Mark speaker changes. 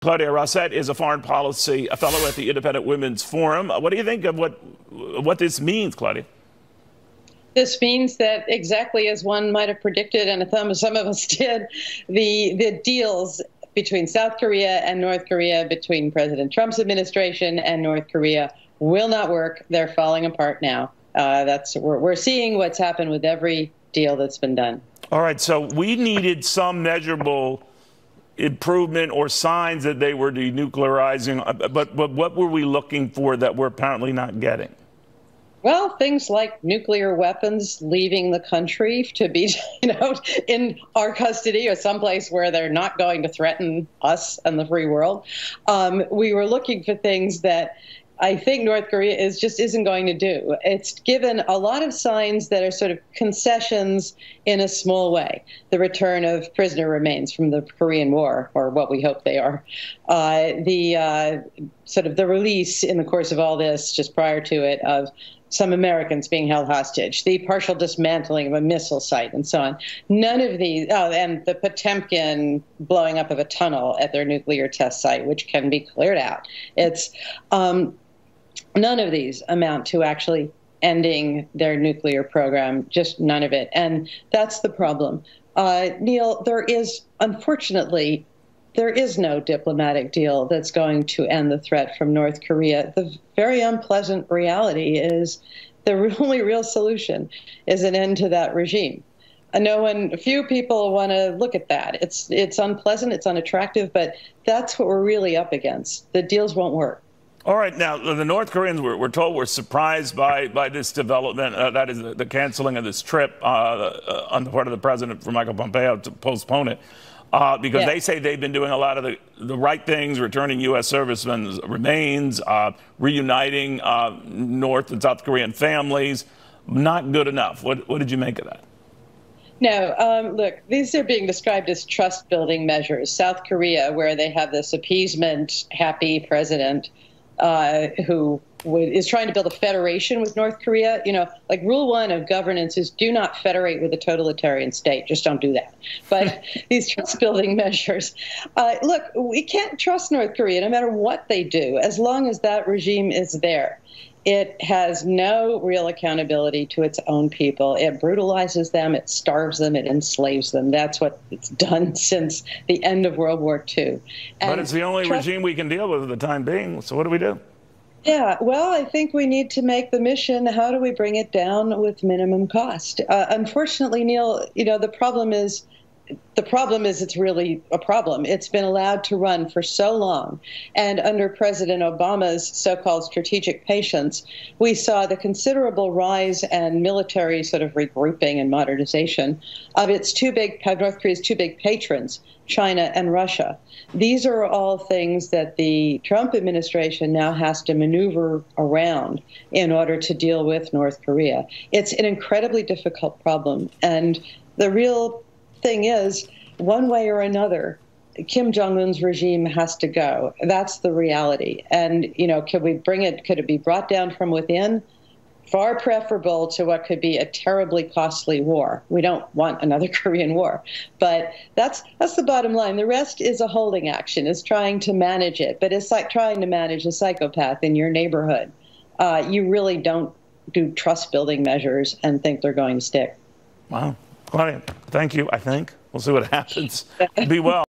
Speaker 1: Claudia Rosset is a foreign policy fellow at the Independent Women's Forum. What do you think of what this means, Claudia?
Speaker 2: This means that exactly as one might have predicted, and some of us did, the deals between South Korea and North Korea, between President Trump's administration and North Korea, will not work. They're falling apart now. We're seeing what's happened with every deal that's been done.
Speaker 1: All right, so we needed some measurable improvement or signs that they were denuclearizing, but what were we looking for that we're apparently not getting?
Speaker 2: Well, things like nuclear weapons leaving the country to be, in our custody or someplace where they're not going to threaten us and the free world. We were looking for things that I think North Korea isn't going to do. It's given a lot of signs that are sort of concessions in a small way. The return of prisoner remains from the Korean War, or what we hope they are. The release in the course of all this, just prior to it, of some Americans being held hostage, the partial dismantling of a missile site, and so on. None of these, and the Potemkin blowing up of a tunnel at their nuclear test site, which can be cleared out. None of these amount to actually ending their nuclear program, just none of it. And that's the problem. Neil, unfortunately, there is no diplomatic deal that's going to end the threat from North Korea. The very unpleasant reality is the only real solution is an end to that regime. Few people want to look at that. It's unpleasant, it's unattractive, but that's what we're really up against. The deals won't work.
Speaker 1: All right. Now, the North Koreans, we're told, were surprised by this development. That is the canceling of this trip on the part of the president for Michael Pompeo to postpone it. Because they say they've been doing a lot of the right things, returning U.S. servicemen's remains, reuniting North and South Korean families. Not good enough. What did you make of that?
Speaker 2: No, look, these are being described as trust-building measures. South Korea, where they have this appeasement-happy president who is trying to build a federation with North Korea. Like rule one of governance is do not federate with a totalitarian state. Just don't do that. But these trust-building measures, look, we can't trust North Korea no matter what they do, as long as that regime is there. It has no real accountability to its own people. It brutalizes them, it starves them, it enslaves them. That's what it's done since the end of World War II.
Speaker 1: But it's the only regime we can deal with at the time being. So what do we do?
Speaker 2: Yeah, well, I think we need to make the mission, how do we bring it down with minimum cost? Unfortunately, Neil, the problem is it's really a problem. It's been allowed to run for so long. And under President Obama's so-called strategic patience, we saw the considerable rise and military sort of regrouping and modernization of North Korea's two big patrons, China and Russia. These are all things that the Trump administration now has to maneuver around in order to deal with North Korea. It's an incredibly difficult problem. And the real thing is, one way or another, Kim Jong-un's regime has to go. That's the reality. And, could it be brought down from within? Far preferable to what could be a terribly costly war. We don't want another Korean war. But that's the bottom line. The rest is a holding action, is trying to manage it. But it's like trying to manage a psychopath in your neighborhood. You really don't do trust-building measures and think they're going to stick.
Speaker 1: Wow. Claudia, thank you, I think. We'll see what happens. Be well.